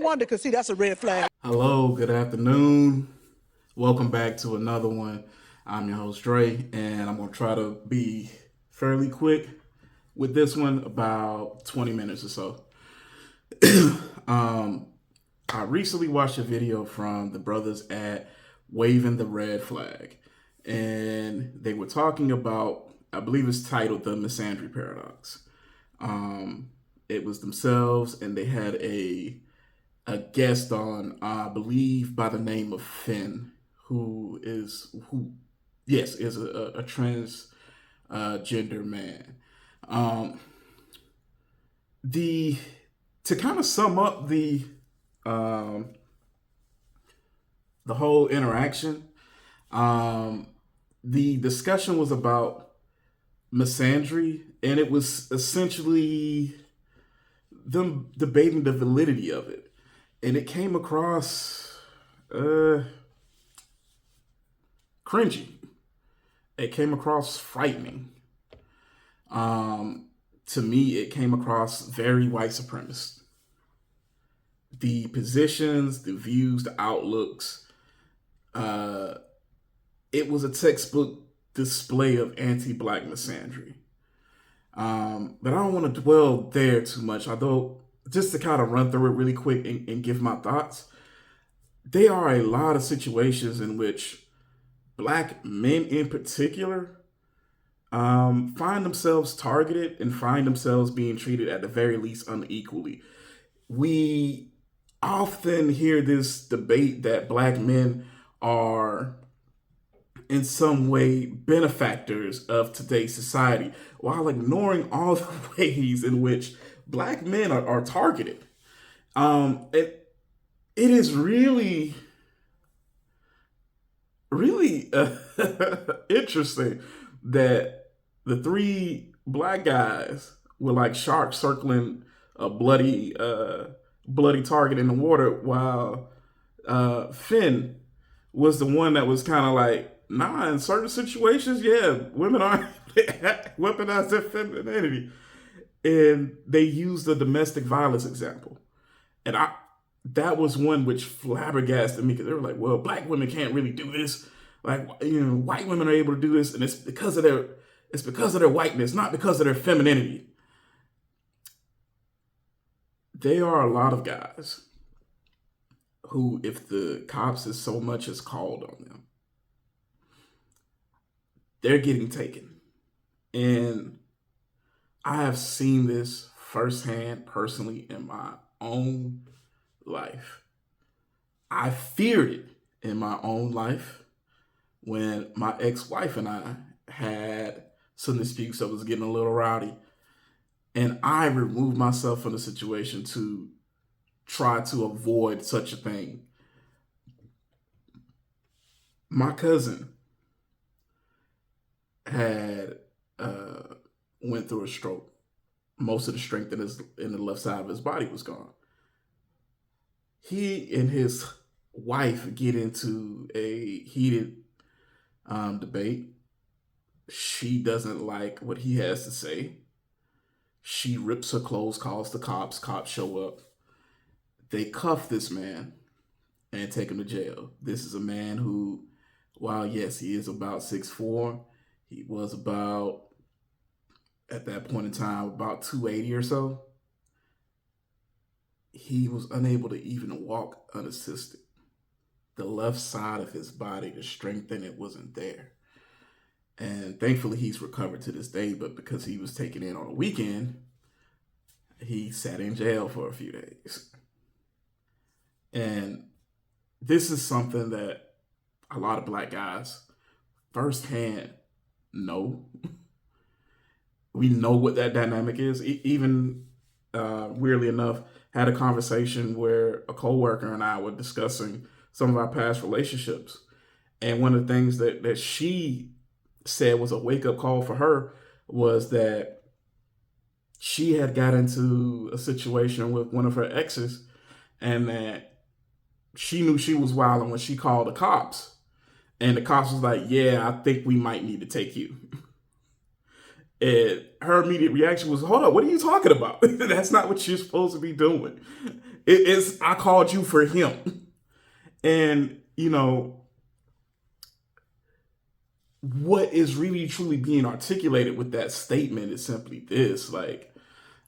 wonder, because see, that's a red flag. Hello, good afternoon. Welcome back to another one. I'm your host, Dre, and I'm going to try to be fairly quick with this one, about 20 minutes or so. um, I recently watched a video from the brothers at Waving the Red Flag, and they were talking about, I believe it's titled the Misandry Paradox. It was themselves, and they had a guest on, I believe, by the name of Finn, yes, is a trans gender man. Um, the to kind of sum up um, the whole interaction, um, the discussion was about misandry, and it was essentially them debating the validity of it, and it came across cringy. It came across frightening. To me, it came across very white supremacist. The positions, the views, the outlooks. Uh, it was a textbook display of anti-black misandry. But I don't want to dwell there too much. Although, just to kind of run through it really quick and give my thoughts, there are a lot of situations in which black men in particular find themselves targeted and find themselves being treated at the very least unequally. We often hear this debate that black men are in some way benefactors of today's society while ignoring all the ways in which black men are targeted. It is really interesting that the three black guys were like sharks circling a bloody target in the water, while Finn was the one that was kind of like, nah, in certain situations, yeah, women are weaponize their femininity. And they used the domestic violence example. And that was one which flabbergasted me, because they were like, well, black women can't really do this. Like, white women are able to do this, and it's because of their whiteness, not because of their femininity. There are a lot of guys who, if the cops is so much as called on them, they're getting taken. And I have seen this firsthand, personally, in my own life. I feared it in my own life when my ex-wife and I had some disputes that was getting a little rowdy. And I removed myself from the situation to try to avoid such a thing. My cousin had went through a stroke. Most of the strength in the left side of his body was gone. He and his wife get into a heated debate. She doesn't like what he has to say. She rips her clothes, calls the cops. Cops show up. They cuff this man and take him to jail. This is a man who, while yes, he is about 6'4", he was about, at that point in time, about 280 or so. He was unable to even walk unassisted. The left side of his body, the strength in it wasn't there. And thankfully, he's recovered to this day, but because he was taken in on a weekend, he sat in jail for a few days. And this is something that a lot of black guys firsthand know. We know what that dynamic is. Even weirdly enough, had a conversation where a coworker and I were discussing some of our past relationships. And one of the things that she said was a wake-up call for her was that she had got into a situation with one of her exes, and that she knew she was wilding when she called the cops. And the cops was like, yeah, I think we might need to take you. And her immediate reaction was, hold up, what are you talking about? That's not what you're supposed to be doing. It's I called you for him. And, what is really truly being articulated with that statement is simply this. Like,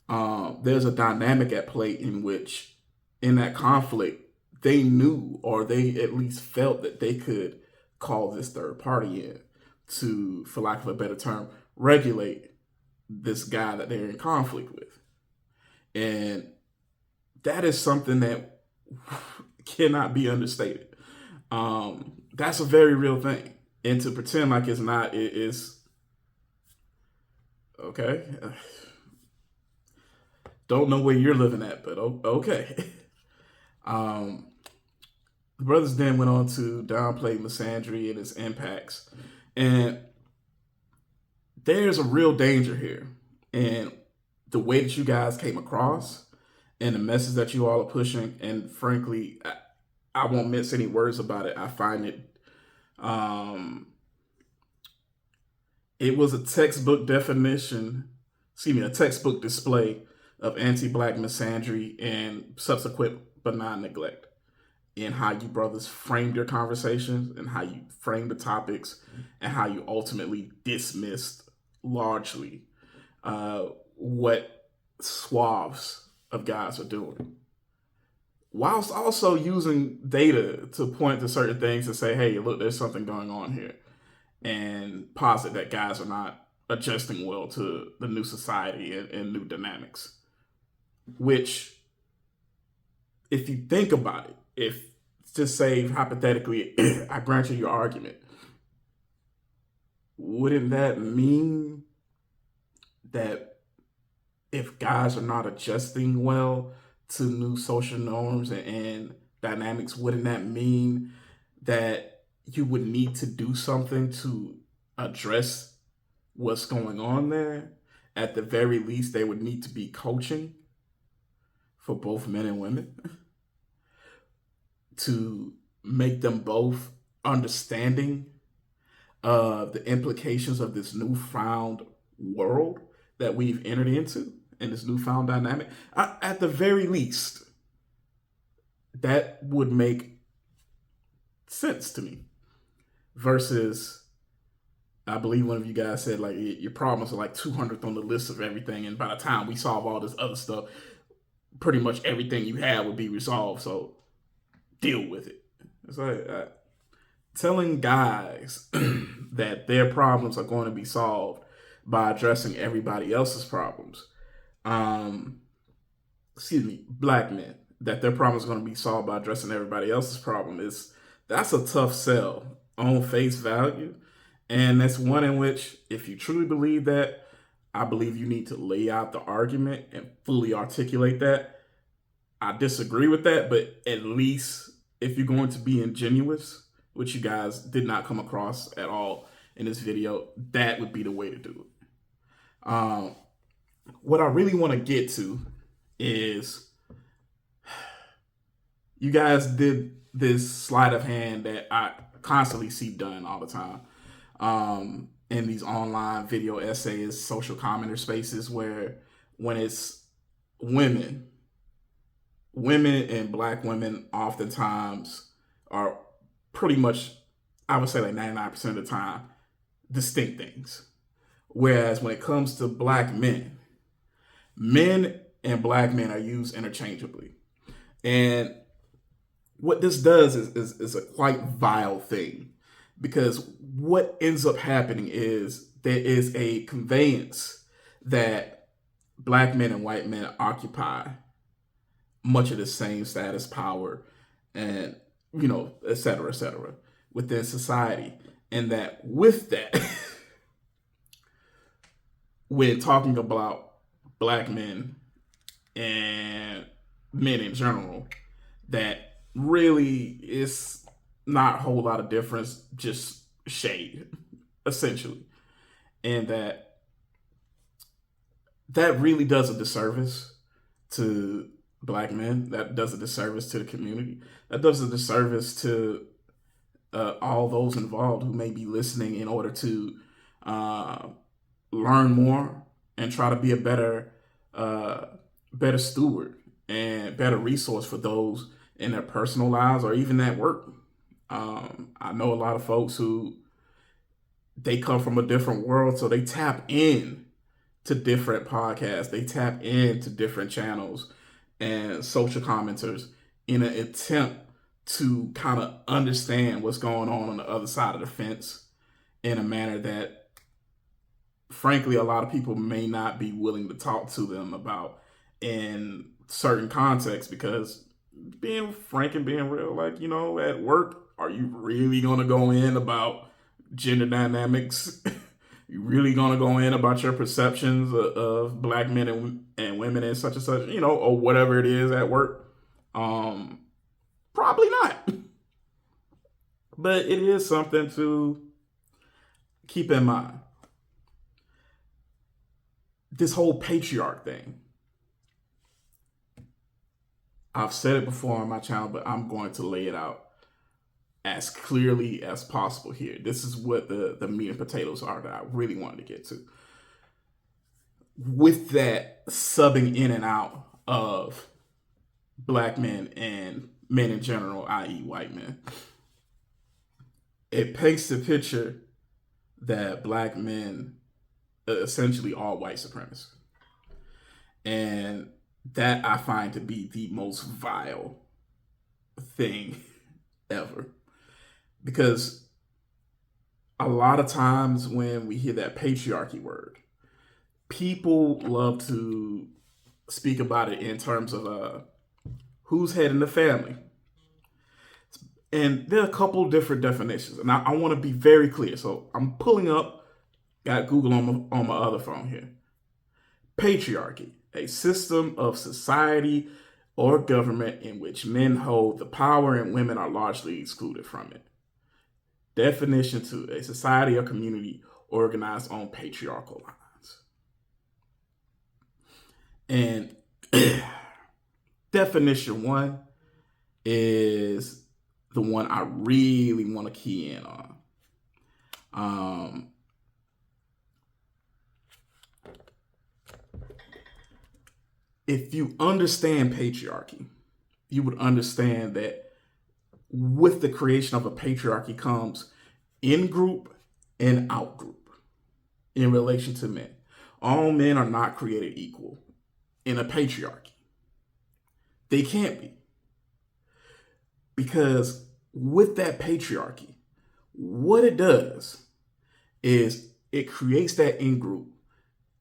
there's a dynamic at play in which, in that conflict, they knew, or they at least felt, that they could call this third party in to, for lack of a better term, regulate this guy that they're in conflict with. And that is something that cannot be understated. That's a very real thing. And to pretend like it's not, it is okay. Don't know where you're living at, but okay. Um, the brothers then went on to downplay Misandry and its impacts. And there's a real danger here. And the way that you guys came across and the message that you all are pushing, and frankly, I won't miss any words about it. I find it was a textbook definition, a textbook display of anti-black misandry and subsequent benign neglect in how you brothers framed your conversations and how you framed the topics and how you ultimately dismissed largely what swaths of guys are doing, whilst also using data to point to certain things and say, hey, look, there's something going on here, and posit that guys are not adjusting well to the new society and new dynamics. Which, if you think about it, if just say hypothetically, I grant you your argument, wouldn't that mean that if guys are not adjusting well to new social norms and dynamics, wouldn't that mean that you would need to do something to address what's going on there? At the very least, they would need to be coaching for both men and women to make them both understanding of the implications of this newfound world that we've entered into and this newfound dynamic. At the very least, that would make sense to me. Versus, I believe one of you guys said, like, your problems are like 200th on the list of everything, and by the time we solve all this other stuff, pretty much everything you have would be resolved. So deal with it. It's like telling guys that their problems are going to be solved by addressing everybody else's problems. Black men, that their problems are going to be solved by addressing everybody else's problem that's a tough sell on face value. And that's one in which, if you truly believe that, I believe you need to lay out the argument and fully articulate that. I disagree with that, but at least if you're going to be ingenuous, which you guys did not come across at all in this video, that would be the way to do it. What I really want to get to is, you guys did this sleight of hand that I constantly see done all the time in these online video essays, social commenter spaces, where when it's women and black women oftentimes are pretty much, I would say like 99% of the time, distinct things. Whereas when it comes to black men and black men are used interchangeably. And what this does is a quite vile thing, because what ends up happening is there is a conveyance that black men and white men occupy much of the same status, power, and, et cetera, within society. And that with that, when talking about black men and men in general, that really is not a whole lot of difference, just shade, essentially. And that really does a disservice to black men. That does a disservice to the community. That does a disservice to all those involved who may be listening, in order to learn more and try to be a better steward and better resource for those in their personal lives or even at work. I know a lot of folks who they come from a different world, so they tap in to different podcasts, they tap into different channels and social commenters in an attempt to kind of understand what's going on the other side of the fence in a manner that, frankly, a lot of people may not be willing to talk to them about in certain contexts. Because being frank and being real, like, at work, are you really going to go in about gender dynamics? You really going to go in about your perceptions of black men and women and such, or whatever it is at work? Probably not. But it is something to keep in mind. This whole patriarch thing. I've said it before on my channel, but I'm going to lay it out as clearly as possible here. This is what the meat and potatoes are that I really wanted to get to. With that subbing in and out of black men and men in general, i.e. white men, it paints the picture that black men are essentially all white supremacists. And that I find to be the most vile thing ever. Because a lot of times when we hear that patriarchy word, people love to speak about it in terms of who's head in the family. And there are a couple different definitions. And I want to be very clear. So I'm pulling up, got Google on my other phone here. Patriarchy, a system of society or government in which men hold the power and women are largely excluded from it. Definition 2, a society or community organized on patriarchal lines. And definition 1 is the one I really want to key in on. If you understand patriarchy, you would understand that with the creation of a patriarchy comes in-group and out-group in relation to men. All men are not created equal in a patriarchy. They can't be. Because with that patriarchy, what it does is it creates that in-group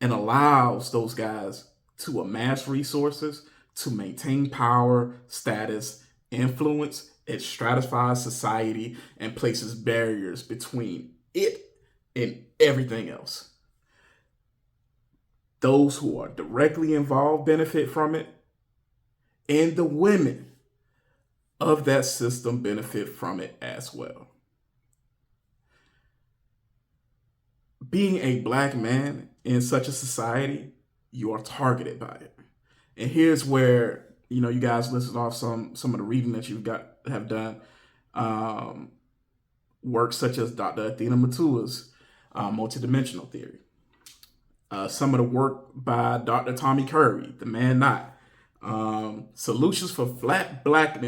and allows those guys to amass resources, to maintain power, status, influence. It stratifies society and places barriers between it and everything else. Those who are directly involved benefit from it, and the women of that system benefit from it as well. Being a black man in such a society, you are targeted by it. And here's where, you guys listed off some of the reading that you have done. Works such as Dr. Athena Matua's multidimensional theory. Some of the work by Dr. Tommy Curry, The Man Not. Solutions for anti-black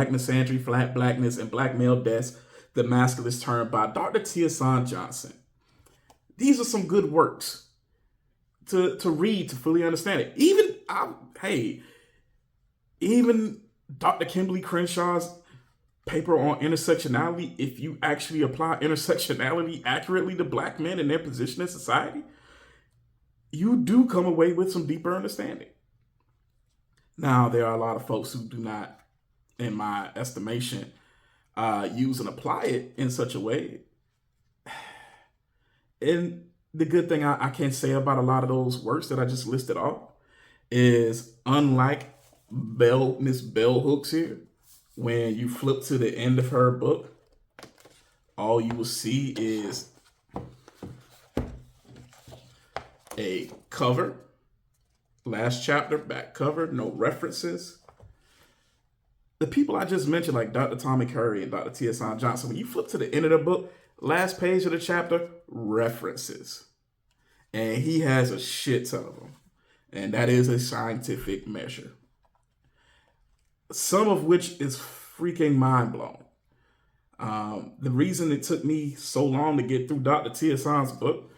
misandry, flat blackness, and black male deaths, the masculinist term, by Dr. Thier Johnson. These are some good works to read to fully understand it. Even Dr. Kimberly Crenshaw's paper on intersectionality, if you actually apply intersectionality accurately to black men and their position in society, you do come away with some deeper understanding. Now, there are a lot of folks who do not, in my estimation, use and apply it in such a way. And the good thing I can say about a lot of those works that I just listed off is, unlike Miss Bell Hooks here, when you flip to the end of her book, all you will see is a cover, last chapter, back cover, no references. The people I just mentioned, like Dr. Tommy Curry and Dr. Thier Johnson, when you flip to the end of the book, last page of the chapter, references. And he has a shit ton of them. And that is a scientific measure. Some of which is freaking mind blowing. The reason it took me so long to get through Dr. Thier book,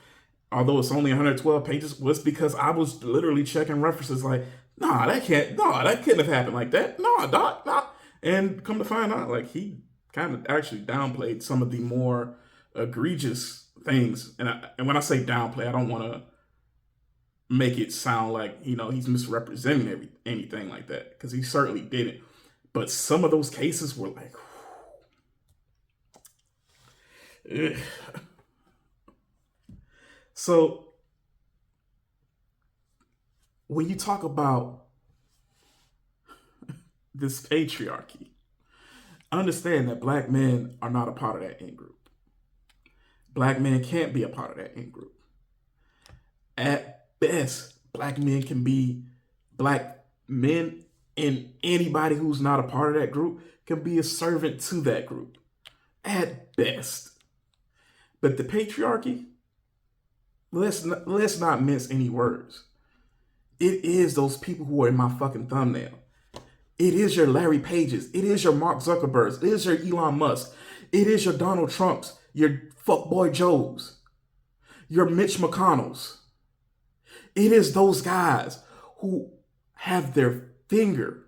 although it's only 112 pages, was because I was literally checking references like, that couldn't have happened like that. Nah, Doc, nah. And come to find out, like, he kind of actually downplayed some of the more egregious things. And when I say downplay, I don't want to make it sound like, he's misrepresenting anything like that, because he certainly didn't. But some of those cases were like, ugh. So when you talk about this patriarchy, understand that black men are not a part of that in group. Black men can't be a part of that in group. At best, black men can be black men, and anybody who's not a part of that group can be a servant to that group. At best. But the patriarchy, let's not mince any words. It is those people who are in my fucking thumbnail. It is your Larry Pages. It is your Mark Zuckerbergs. It is your Elon Musk. It is your Donald Trumps, your fuckboy Joes, your Mitch McConnells. It is those guys who have their finger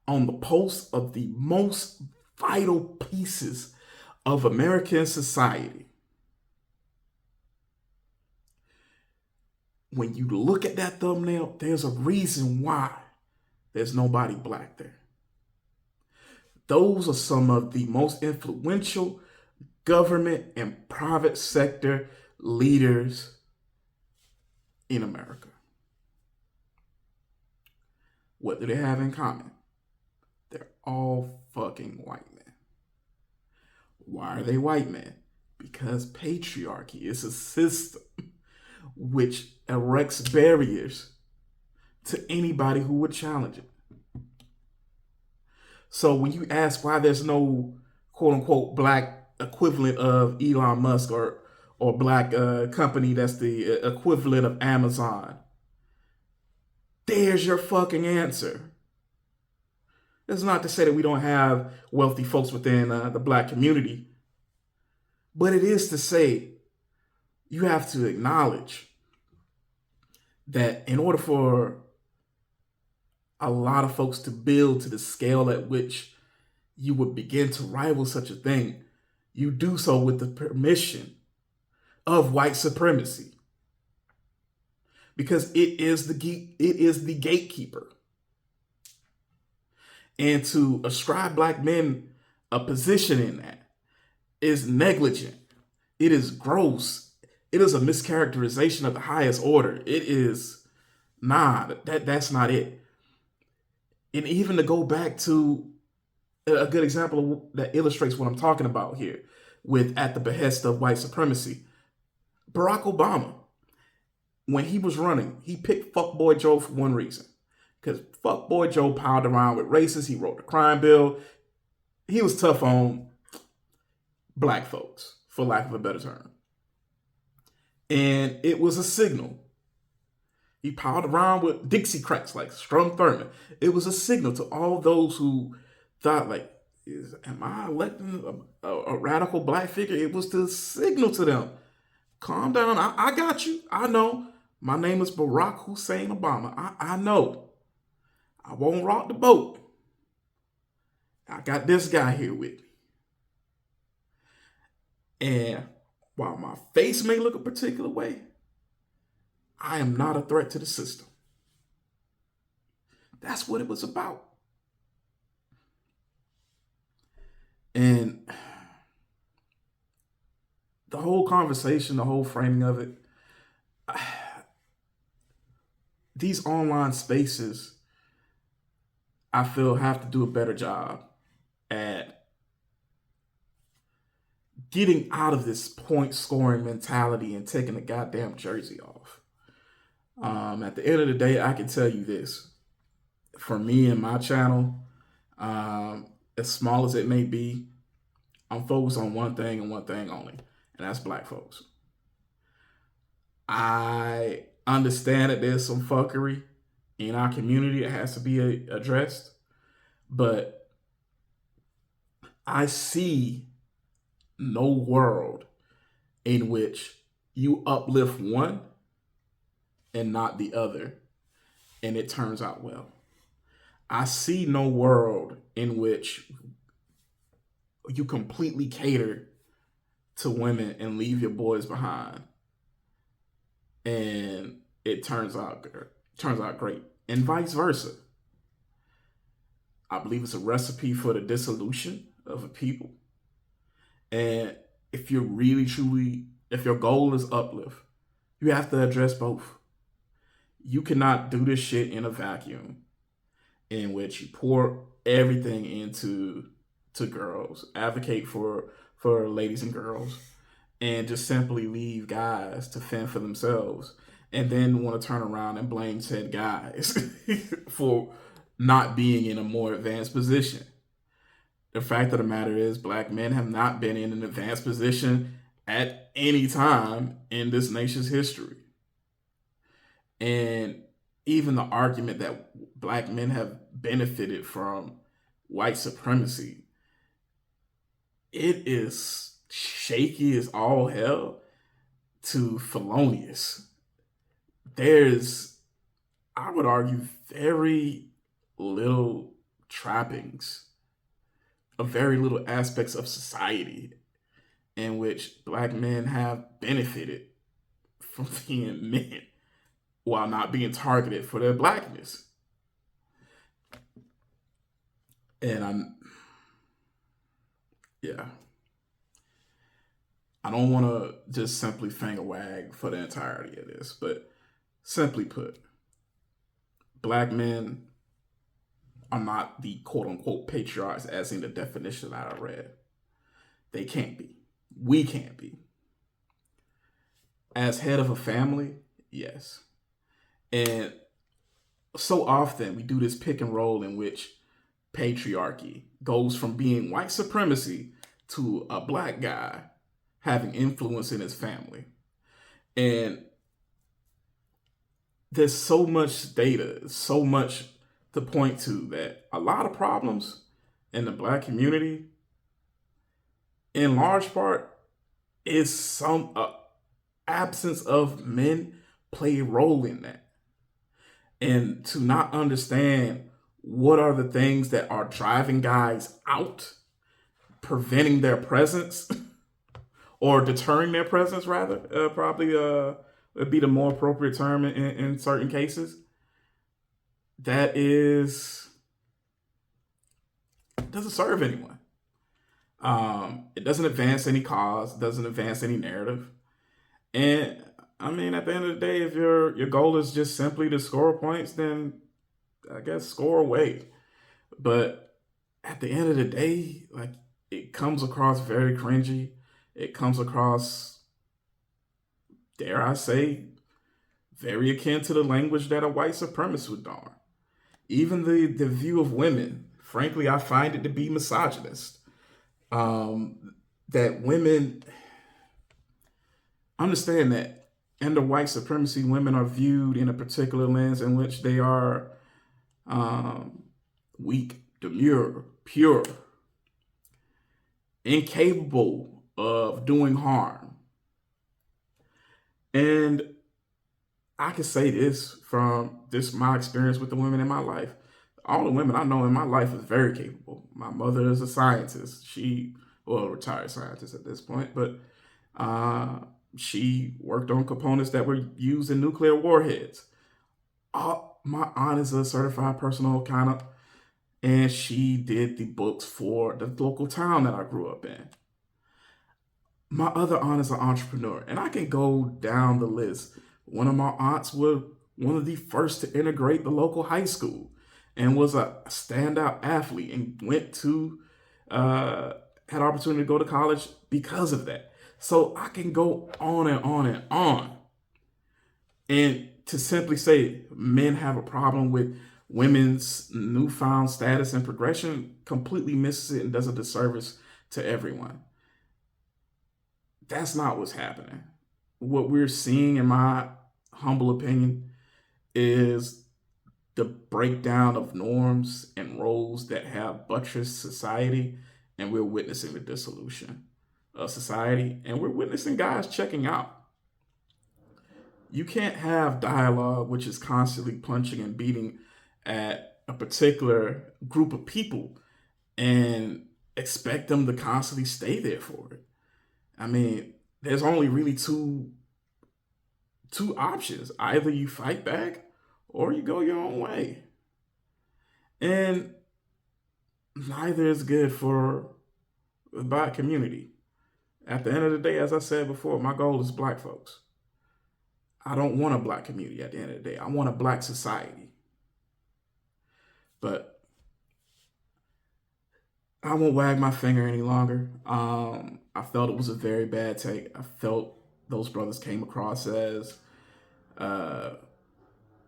on the pulse of the most vital pieces of American society. When you look at that thumbnail, there's a reason why there's nobody black there. Those are some of the most influential government and private sector leaders in America. What do they have in common? They're all fucking white men. Why are they white men? Because patriarchy is a system which erects barriers to anybody who would challenge it. So when you ask why there's no quote unquote black equivalent of Elon Musk or black company that's the equivalent of Amazon, there's your fucking answer. It's not to say that we don't have wealthy folks within the black community, but it is to say you have to acknowledge that in order for a lot of folks to build to the scale at which you would begin to rival such a thing, you do so with the permission of white supremacy. Because it is the gatekeeper. And to ascribe black men a position in that is negligent. It is gross. It is a mischaracterization of the highest order. It is, that's not it. And even to go back to a good example that illustrates what I'm talking about here, with at the behest of white supremacy, Barack Obama, when he was running, he picked Fuckboy Joe for one reason. Because Fuckboy Joe piled around with racists. He wrote the crime bill. He was tough on black folks, for lack of a better term. And it was a signal. He piled around with Dixiecrats like Strom Thurmond. It was a signal to all those who thought, like, am I electing a radical black figure? It was the signal to them. Calm down. I got you. I know. My name is Barack Hussein Obama. I know. I won't rock the boat. I got this guy here with me. And while my face may look a particular way, I am not a threat to the system. That's what it was about. And the whole conversation, the whole framing of it, these online spaces, I feel, have to do a better job at getting out of this point scoring mentality and taking the goddamn jersey off. At the end of the day, I can tell you this. For me and my channel, as small as it may be, I'm focused on one thing and one thing only, and that's black folks. I understand that there's some fuckery in our community that has to be addressed, but I see no world in which you uplift one and not the other, and it turns out well. I see no world in which you completely cater to women and leave your boys behind, and it turns out great, and vice versa. I believe it's a recipe for the dissolution of a people. And if you're really truly, if your goal is uplift, you have to address both. You cannot do this shit in a vacuum in which you pour everything into to girls, advocate for ladies and girls, and just simply leave guys to fend for themselves, and then want to turn around and blame said guys for not being in a more advanced position. The fact of the matter is, black men have not been in an advanced position at any time in this nation's history. And even the argument that black men have benefited from white supremacy, it is shaky as all hell to felonious. There's, I would argue, very little trappings of very little aspects of society in which black men have benefited from being men while not being targeted for their blackness. And yeah, I don't want to just simply finger wag for the entirety of this, but simply put, black men are not the quote unquote patriarchs as in the definition that I read. They can't be. We can't be. As head of a family, yes. And so often we do this pick and roll in which patriarchy goes from being white supremacy to a black guy having influence in his family. And there's so much data, so much to point to that a lot of problems in the black community, in large part, is some absence of men play a role in that. And to not understand what are the things that are driving guys out, preventing their presence, or deterring their presence, rather, probably would be the more appropriate term in certain cases. That doesn't serve anyone. It doesn't advance any cause, doesn't advance any narrative. And I mean, at the end of the day, if your goal is just simply to score points, then I guess score away. But at the end of the day, like, it comes across very cringy. It comes across, dare I say, very akin to the language that a white supremacist would darn. Even the view of women, frankly, I find it to be misogynist. That women understand that under white supremacy, women are viewed in a particular lens in which they are weak, demure, pure, incapable of doing harm. And I can say this from my experience with the women in my life. All the women I know in my life is very capable. My mother is a scientist. A retired scientist at this point, but she worked on components that were used in nuclear warheads. My aunt is a certified personal accountant, and she did the books for the local town that I grew up in. My other aunt is an entrepreneur, and I can go down the list. One of my aunts was one of the first to integrate the local high school and was a standout athlete and went to, had opportunity to go to college because of that. So I can go on and on and on. And to simply say men have a problem with women's newfound status and progression completely misses it and does a disservice to everyone. That's not what's happening. What we're seeing, in my humble opinion, is the breakdown of norms and roles that have buttressed society, and we're witnessing the dissolution of society, and we're witnessing guys checking out. You can't have dialogue which is constantly punching and beating at a particular group of people and expect them to constantly stay there for it. I mean, there's only really two options. Either you fight back or you go your own way. And neither is good for the black community. At the end of the day, as I said before, my goal is black folks. I don't want a black community at the end of the day. I want a black society. But I won't wag my finger any longer. I felt it was a very bad take. I felt those brothers came across as uh,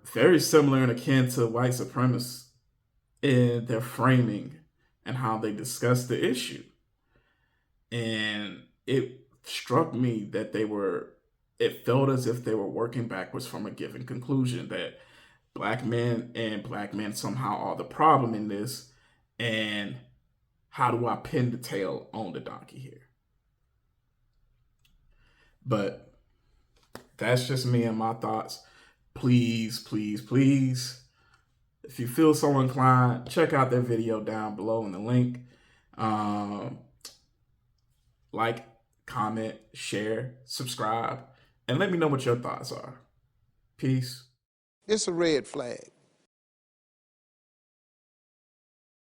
very similar and akin to white supremacists in their framing and how they discussed the issue. And it struck me that it felt as if they were working backwards from a given conclusion that black men somehow are the problem in this. And how do I pin the tail on the donkey here? But that's just me and my thoughts. Please, please, please, if you feel so inclined, check out their video down below in the link. Um, like, comment, share, subscribe, and let me know what your thoughts are. Peace. It's a red flag.